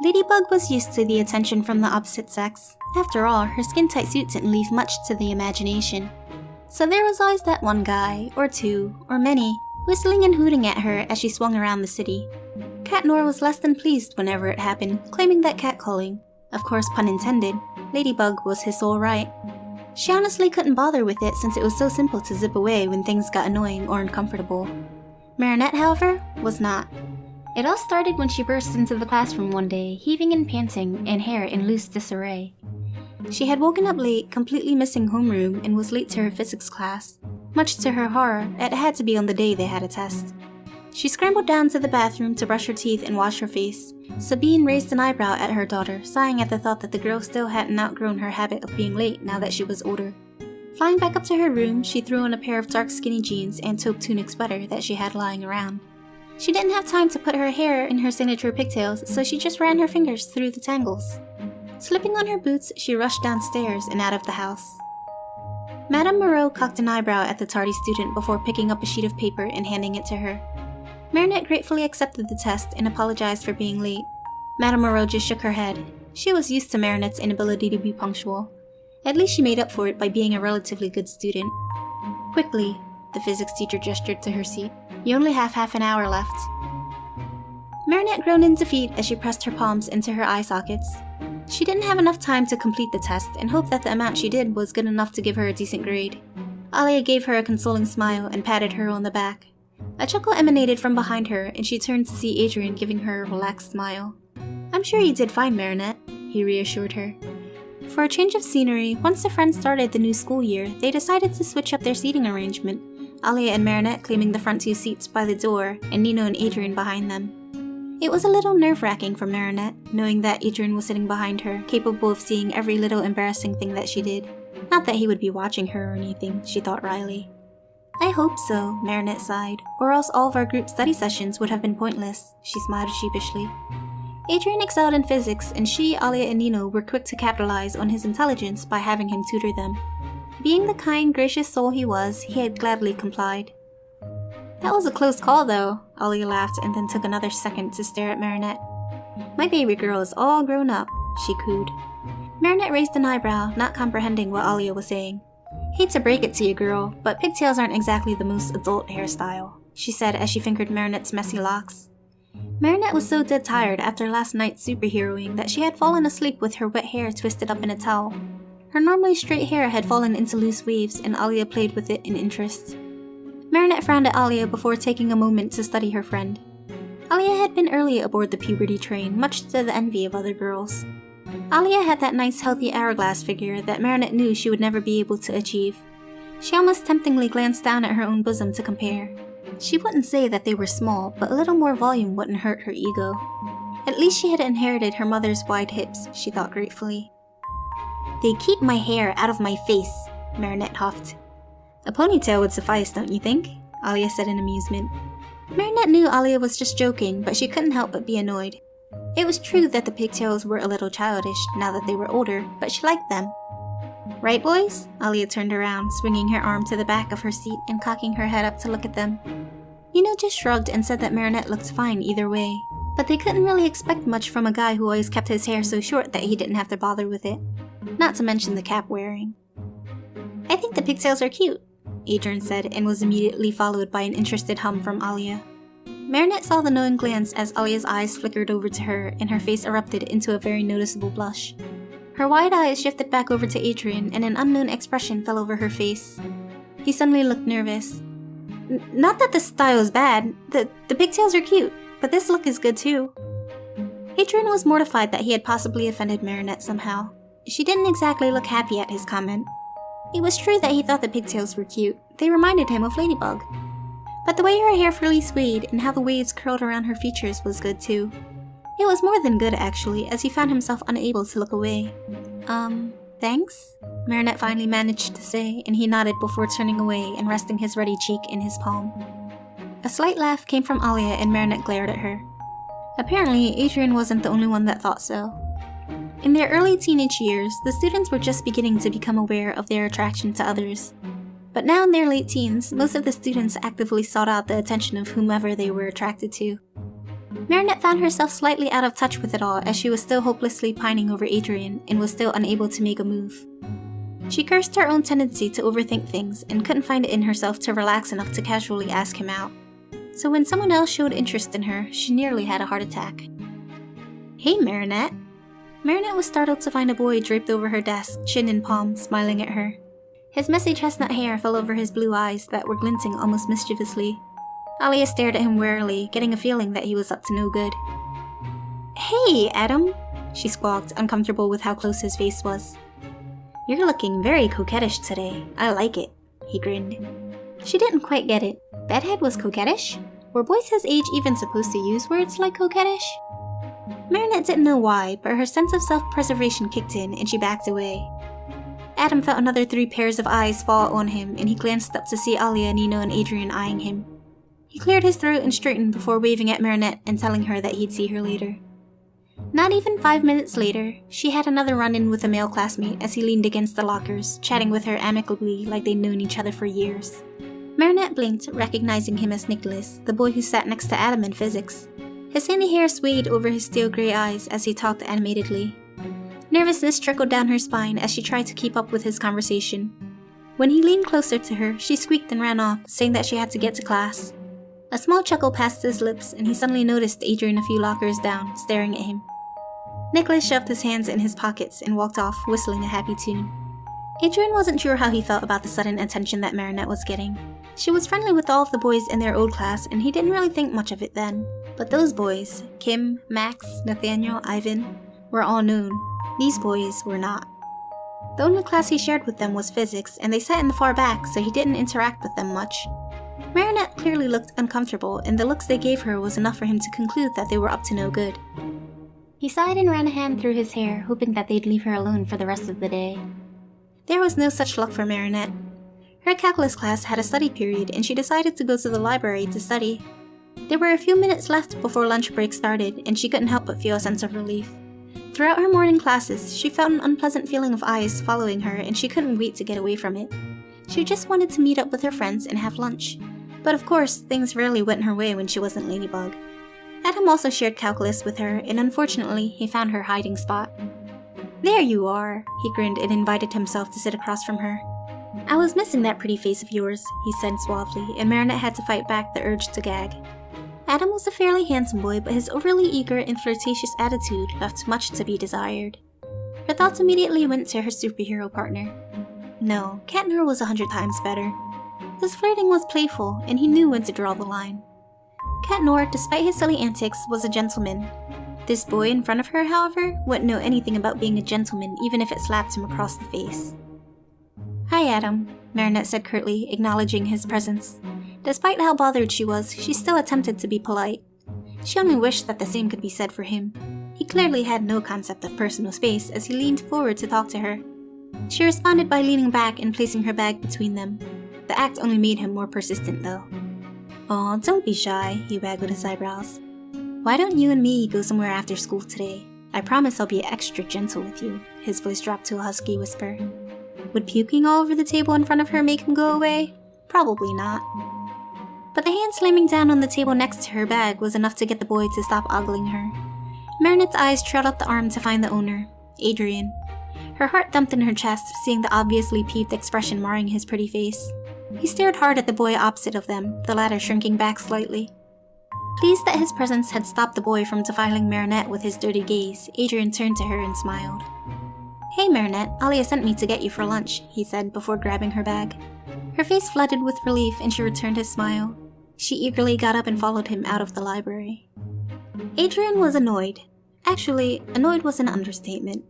Ladybug was used to the attention from the opposite sex. After all, her skin-tight suit didn't leave much to the imagination. So there was always that one guy, or two, or many, whistling and hooting at her as she swung around the city. Chat Noir was less than pleased whenever it happened, claiming that catcalling, of course pun intended, Ladybug was his sole right. She honestly couldn't bother with it since it was so simple to zip away when things got annoying or uncomfortable. Marinette, however, was not. It all started when she burst into the classroom one day, heaving and panting, and hair in loose disarray. She had woken up late, completely missing homeroom, and was late to her physics class. Much to her horror, it had to be on the day they had a test. She scrambled down to the bathroom to brush her teeth and wash her face. Sabine raised an eyebrow at her daughter, sighing at the thought that the girl still hadn't outgrown her habit of being late now that she was older. Flying back up to her room, she threw on a pair of dark skinny jeans and taupe tunic sweater that she had lying around. She didn't have time to put her hair in her signature pigtails, so she just ran her fingers through the tangles. Slipping on her boots, she rushed downstairs and out of the house. Madame Moreau cocked an eyebrow at the tardy student before picking up a sheet of paper and handing it to her. Marinette gratefully accepted the test and apologized for being late. Madame Moreau just shook her head. She was used to Marinette's inability to be punctual. At least she made up for it by being a relatively good student. Quickly, the physics teacher gestured to her seat. You only have half an hour left. Marinette groaned in defeat as she pressed her palms into her eye sockets. She didn't have enough time to complete the test and hoped that the amount she did was good enough to give her a decent grade. Alia gave her a consoling smile and patted her on the back. A chuckle emanated from behind her and she turned to see Adrien giving her a relaxed smile. I'm sure you did fine, Marinette, he reassured her. For a change of scenery, once the friends started the new school year, they decided to switch up their seating arrangement, Alia and Marinette claiming the front two seats by the door and Nino and Adrien behind them. It was a little nerve-wracking for Marinette, knowing that Adrien was sitting behind her, capable of seeing every little embarrassing thing that she did. Not that he would be watching her or anything, she thought wryly. I hope so, Marinette sighed, or else all of our group study sessions would have been pointless, she smiled sheepishly. Adrien excelled in physics, and she, Alia, and Nino were quick to capitalize on his intelligence by having him tutor them. Being the kind, gracious soul he was, he had gladly complied. That was a close call though, Alia laughed and then took another second to stare at Marinette. My baby girl is all grown up, she cooed. Marinette raised an eyebrow, not comprehending what Alia was saying. Hate to break it to you, girl, but pigtails aren't exactly the most adult hairstyle, she said as she fingered Marinette's messy locks. Marinette was so dead tired after last night's superheroing that she had fallen asleep with her wet hair twisted up in a towel. Her normally straight hair had fallen into loose waves and Alia played with it in interest. Marinette frowned at Alia before taking a moment to study her friend. Alia had been early aboard the puberty train, much to the envy of other girls. Alia had that nice healthy hourglass figure that Marinette knew she would never be able to achieve. She almost temptingly glanced down at her own bosom to compare. She wouldn't say that they were small, but a little more volume wouldn't hurt her ego. At least she had inherited her mother's wide hips, she thought gratefully. They keep my hair out of my face, Marinette huffed. A ponytail would suffice, don't you think? Alia said in amusement. Marinette knew Alia was just joking, but she couldn't help but be annoyed. It was true that the pigtails were a little childish now that they were older, but she liked them. Right, boys? Alia turned around, swinging her arm to the back of her seat and cocking her head up to look at them. Nino just shrugged and said that Marinette looked fine either way, but they couldn't really expect much from a guy who always kept his hair so short that he didn't have to bother with it. Not to mention the cap wearing. I think the pigtails are cute, Adrien said, and was immediately followed by an interested hum from Alia. Marinette saw the knowing glance as Alia's eyes flickered over to her and her face erupted into a very noticeable blush. Her wide eyes shifted back over to Adrien and an unknown expression fell over her face. He suddenly looked nervous. Not that the style is bad, the pigtails are cute, but this look is good too. Adrien was mortified that he had possibly offended Marinette somehow. She didn't exactly look happy at his comment. It was true that he thought the pigtails were cute. They reminded him of Ladybug. But the way her hair freely swayed and how the waves curled around her features was good too. It was more than good actually, as he found himself unable to look away. Thanks? Marinette finally managed to say, and he nodded before turning away and resting his ruddy cheek in his palm. A slight laugh came from Alia and Marinette glared at her. Apparently, Adrien wasn't the only one that thought so. In their early teenage years, the students were just beginning to become aware of their attraction to others. But now in their late teens, most of the students actively sought out the attention of whomever they were attracted to. Marinette found herself slightly out of touch with it all as she was still hopelessly pining over Adrien and was still unable to make a move. She cursed her own tendency to overthink things and couldn't find it in herself to relax enough to casually ask him out. So when someone else showed interest in her, she nearly had a heart attack. "Hey, Marinette." Marinette was startled to find a boy draped over her desk, chin in palm, smiling at her. His messy chestnut hair fell over his blue eyes that were glinting almost mischievously. Alia stared at him warily, getting a feeling that he was up to no good. "Hey, Adam," she squawked, uncomfortable with how close his face was. "You're looking very coquettish today. I like it," he grinned. She didn't quite get it. Bedhead was coquettish? Were boys his age even supposed to use words like coquettish? Marinette didn't know why, but her sense of self-preservation kicked in and she backed away. Adam felt another 3 pairs of eyes fall on him and he glanced up to see Alia, Nino, and Adrien eyeing him. He cleared his throat and straightened before waving at Marinette and telling her that he'd see her later. Not even 5 minutes later, she had another run-in with a male classmate as he leaned against the lockers, chatting with her amicably like they'd known each other for years. Marinette blinked, recognizing him as Nicholas, the boy who sat next to Adam in physics. His sandy hair swayed over his steel gray eyes as he talked animatedly. Nervousness trickled down her spine as she tried to keep up with his conversation. When he leaned closer to her, she squeaked and ran off, saying that she had to get to class. A small chuckle passed his lips, and he suddenly noticed Adrien a few lockers down, staring at him. Nicholas shoved his hands in his pockets and walked off, whistling a happy tune. Adrien wasn't sure how he felt about the sudden attention that Marinette was getting. She was friendly with all of the boys in their old class, and he didn't really think much of it then. But those boys, Kim, Max, Nathaniel, Ivan, were all known. These boys were not. The only class he shared with them was physics, and they sat in the far back, so he didn't interact with them much. Marinette clearly looked uncomfortable, and the looks they gave her was enough for him to conclude that they were up to no good. He sighed and ran a hand through his hair, hoping that they'd leave her alone for the rest of the day. There was no such luck for Marinette. Her calculus class had a study period, and she decided to go to the library to study. There were a few minutes left before lunch break started, and she couldn't help but feel a sense of relief. Throughout her morning classes, she felt an unpleasant feeling of eyes following her, and she couldn't wait to get away from it. She just wanted to meet up with her friends and have lunch. But of course, things rarely went her way when she wasn't Ladybug. Adam also shared calculus with her, and unfortunately, he found her hiding spot. "There you are," he grinned and invited himself to sit across from her. "I was missing that pretty face of yours," he said suavely, and Marinette had to fight back the urge to gag. Adam was a fairly handsome boy, but his overly eager and flirtatious attitude left much to be desired. Her thoughts immediately went to her superhero partner. No, Chat Noir was 100 times better. His flirting was playful, and he knew when to draw the line. Chat Noir, despite his silly antics, was a gentleman. This boy in front of her, however, wouldn't know anything about being a gentleman even if it slapped him across the face. "Hi, Adam," Marinette said curtly, acknowledging his presence. Despite how bothered she was, she still attempted to be polite. She only wished that the same could be said for him. He clearly had no concept of personal space as he leaned forward to talk to her. She responded by leaning back and placing her bag between them. The act only made him more persistent, though. "Aw, don't be shy," he waggled his eyebrows. "Why don't you and me go somewhere after school today? I promise I'll be extra gentle with you." His voice dropped to a husky whisper. Would puking all over the table in front of her make him go away? Probably not. But the hand slamming down on the table next to her bag was enough to get the boy to stop ogling her. Marinette's eyes trailed up the arm to find the owner, Adrien. Her heart thumped in her chest, seeing the obviously peeved expression marring his pretty face. He stared hard at the boy opposite of them, the latter shrinking back slightly. Pleased that his presence had stopped the boy from defiling Marinette with his dirty gaze, Adrien turned to her and smiled. "Hey Marinette, Alia sent me to get you for lunch," he said before grabbing her bag. Her face flooded with relief and she returned his smile. She eagerly got up and followed him out of the library. Adrien was annoyed. Actually, annoyed was an understatement.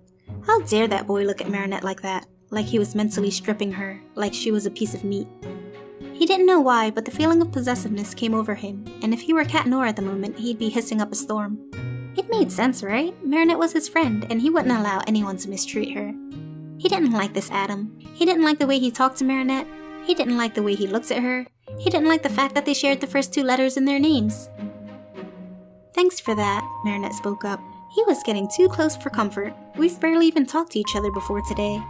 How dare that boy look at Marinette like that, like he was mentally stripping her, like she was a piece of meat. He didn't know why, but the feeling of possessiveness came over him, and if he were Chat Noir at the moment, he'd be hissing up a storm. It made sense, right? Marinette was his friend, and he wouldn't allow anyone to mistreat her. He didn't like this Adam. He didn't like the way he talked to Marinette. He didn't like the way he looked at her. He didn't like the fact that they shared the first 2 letters in their names. "Thanks for that," Marinette spoke up. "He was getting too close for comfort. We've barely even talked to each other before today."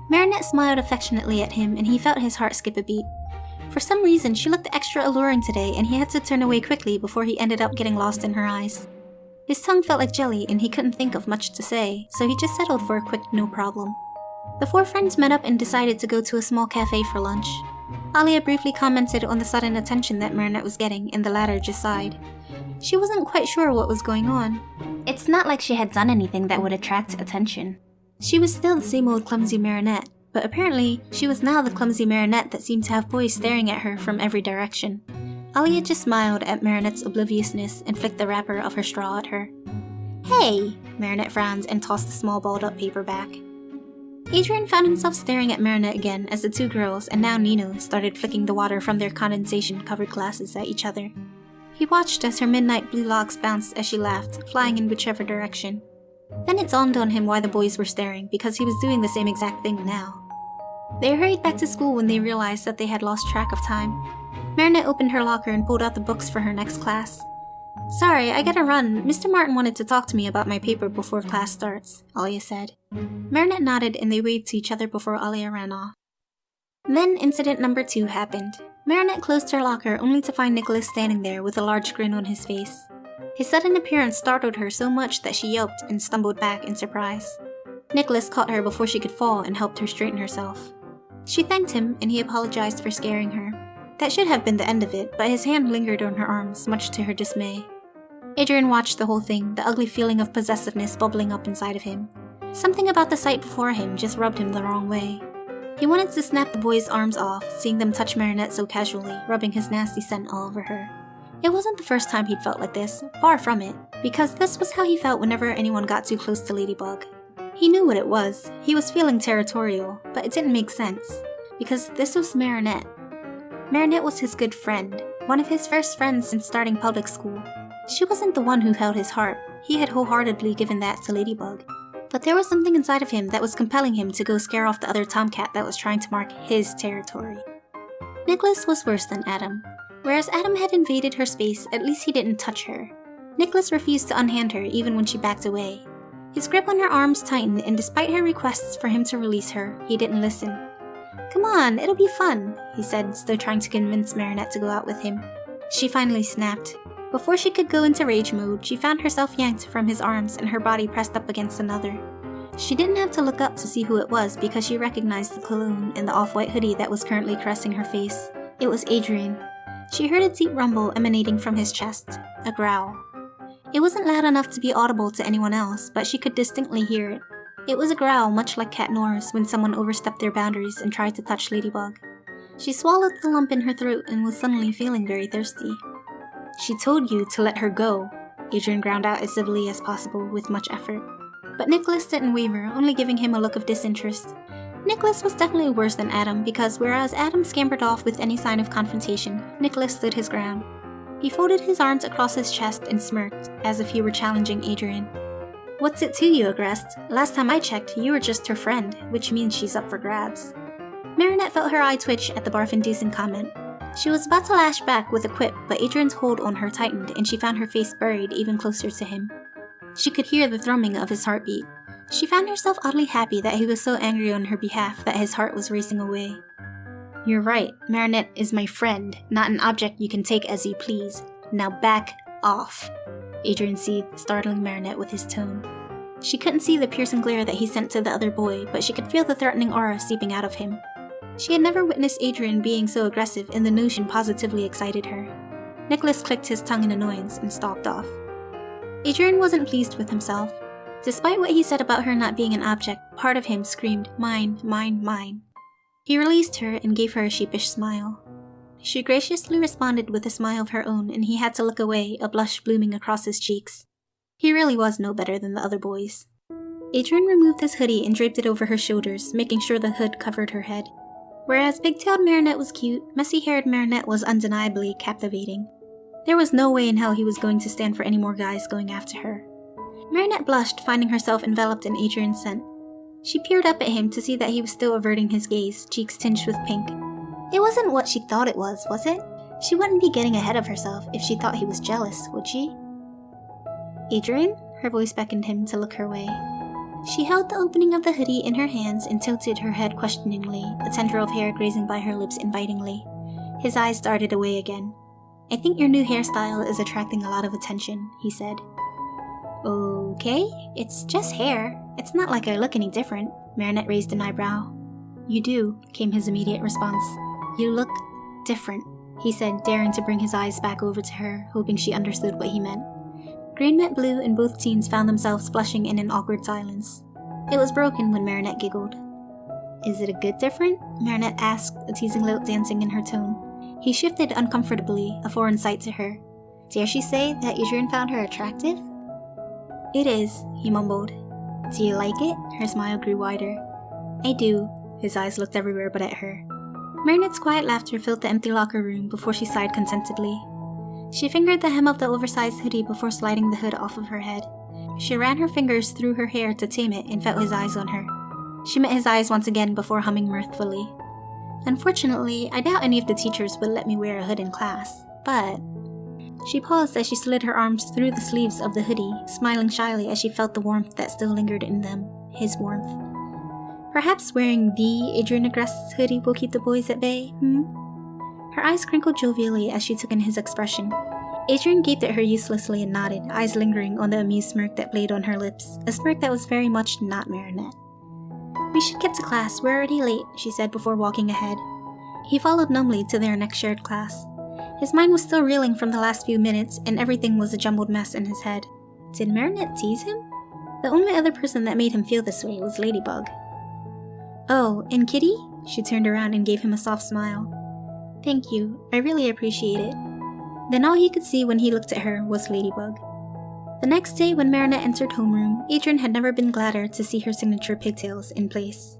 Marinette smiled affectionately at him and he felt his heart skip a beat. For some reason, she looked extra alluring today and he had to turn away quickly before he ended up getting lost in her eyes. His tongue felt like jelly and he couldn't think of much to say, so he just settled for a quick no problem. The four friends met up and decided to go to a small cafe for lunch. Alia briefly commented on the sudden attention that Marinette was getting and the latter just sighed. She wasn't quite sure what was going on. It's not like she had done anything that would attract attention. She was still the same old clumsy Marinette, but apparently she was now the clumsy Marinette that seemed to have boys staring at her from every direction. Alia just smiled at Marinette's obliviousness and flicked the wrapper of her straw at her. "Hey!" Marinette frowned and tossed the small balled up paper back. Adrien found himself staring at Marinette again as the two girls, and now Nino, started flicking the water from their condensation-covered glasses at each other. He watched as her midnight blue locks bounced as she laughed, flying in whichever direction. Then it dawned on him why the boys were staring, because he was doing the same exact thing now. They hurried back to school when they realized that they had lost track of time. Marinette opened her locker and pulled out the books for her next class. "Sorry, I gotta run. Mr. Martin wanted to talk to me about my paper before class starts," Alia said. Marinette nodded and they waved to each other before Alia ran off. Then incident number 2 happened. Marinette closed her locker only to find Nicholas standing there with a large grin on his face. His sudden appearance startled her so much that she yelped and stumbled back in surprise. Nicholas caught her before she could fall and helped her straighten herself. She thanked him and he apologized for scaring her. That should have been the end of it, but his hand lingered on her arms, much to her dismay. Adrien watched the whole thing, the ugly feeling of possessiveness bubbling up inside of him. Something about the sight before him just rubbed him the wrong way. He wanted to snap the boys' arms off, seeing them touch Marinette so casually, rubbing his nasty scent all over her. It wasn't the first time he'd felt like this, far from it, because this was how he felt whenever anyone got too close to Ladybug. He knew what it was. He was feeling territorial, but it didn't make sense, because this was Marinette. Marinette was his good friend, one of his first friends since starting public school. She wasn't the one who held his heart. He had wholeheartedly given that to Ladybug. But there was something inside of him that was compelling him to go scare off the other tomcat that was trying to mark his territory. Nicholas was worse than Adam. Whereas Adam had invaded her space, at least he didn't touch her. Nicholas refused to unhand her even when she backed away. His grip on her arms tightened, and despite her requests for him to release her, he didn't listen. "Come on, it'll be fun," he said, still trying to convince Marinette to go out with him. She finally snapped. Before she could go into rage mode, she found herself yanked from his arms and her body pressed up against another. She didn't have to look up to see who it was because she recognized the cologne and the off-white hoodie that was currently caressing her face. It was Adrien. She heard a deep rumble emanating from his chest, a growl. It wasn't loud enough to be audible to anyone else, but she could distinctly hear it. It was a growl much like Chat Noir's when someone overstepped their boundaries and tried to touch Ladybug. She swallowed the lump in her throat and was suddenly feeling very thirsty. "She told you to let her go," Adrien ground out as civilly as possible with much effort. But Nicholas didn't waver, only giving him a look of disinterest. Nicholas was definitely worse than Adam because whereas Adam scampered off with any sign of confrontation, Nicholas stood his ground. He folded his arms across his chest and smirked, as if he were challenging Adrien. "What's it to you, Agrest? Last time I checked, you were just her friend, which means she's up for grabs." Marinette felt her eye twitch at the barf-inducing comment. She was about to lash back with a quip, but Adrien's hold on her tightened and she found her face buried even closer to him. She could hear the thrumming of his heartbeat. She found herself oddly happy that he was so angry on her behalf that his heart was racing away. "You're right, Marinette is my friend, not an object you can take as you please. Now back off," Adrien seethed, startling Marinette with his tone. She couldn't see the piercing glare that he sent to the other boy, but she could feel the threatening aura seeping out of him. She had never witnessed Adrien being so aggressive, and the notion positively excited her. Nicholas clicked his tongue in annoyance and stalked off. Adrien wasn't pleased with himself. Despite what he said about her not being an object, part of him screamed, "Mine, mine, mine." He released her and gave her a sheepish smile. She graciously responded with a smile of her own, and he had to look away, a blush blooming across his cheeks. He really was no better than the other boys. Adrien removed his hoodie and draped it over her shoulders, making sure the hood covered her head. Whereas pigtailed Marinette was cute, messy-haired Marinette was undeniably captivating. There was no way in hell he was going to stand for any more guys going after her. Marinette blushed, finding herself enveloped in Adrien's scent. She peered up at him to see that he was still averting his gaze, cheeks tinged with pink. It wasn't what she thought it was it? She wouldn't be getting ahead of herself if she thought he was jealous, would she? "Adrien?" Her voice beckoned him to look her way. She held the opening of the hoodie in her hands and tilted her head questioningly, a tendril of hair grazing by her lips invitingly. His eyes darted away again. "I think your new hairstyle is attracting a lot of attention," he said. "Okay, it's just hair. It's not like I look any different." Marinette raised an eyebrow. "You do," came his immediate response. "You look different," he said, daring to bring his eyes back over to her, hoping she understood what he meant. Green met blue, and both teens found themselves blushing in an awkward silence. It was broken when Marinette giggled. "Is it a good different?" Marinette asked, a teasing note dancing in her tone. He shifted uncomfortably, a foreign sight to her. Dare she say that Adrien found her attractive? "It is," he mumbled. "Do you like it?" Her smile grew wider. "I do." His eyes looked everywhere but at her. Marinette's quiet laughter filled the empty locker room before she sighed contentedly. She fingered the hem of the oversized hoodie before sliding the hood off of her head. She ran her fingers through her hair to tame it and felt his eyes on her. She met his eyes once again before humming mirthfully. "Unfortunately, I doubt any of the teachers would let me wear a hood in class, but..." She paused as she slid her arms through the sleeves of the hoodie, smiling shyly as she felt the warmth that still lingered in them, his warmth. "Perhaps wearing the Adrien Negre's hoodie will keep the boys at bay, Her eyes crinkled jovially as she took in his expression. Adrien gaped at her uselessly and nodded, eyes lingering on the amused smirk that played on her lips, a smirk that was very much not Marinette. "We should get to class, we're already late," she said before walking ahead. He followed numbly to their next shared class. His mind was still reeling from the last few minutes, and everything was a jumbled mess in his head. Did Marinette tease him? The only other person that made him feel this way was Ladybug. "Oh, and Kitty?" She turned around and gave him a soft smile. "Thank you, I really appreciate it." Then all he could see when he looked at her was Ladybug. The next day when Marinette entered homeroom, Adrien had never been gladder to see her signature pigtails in place.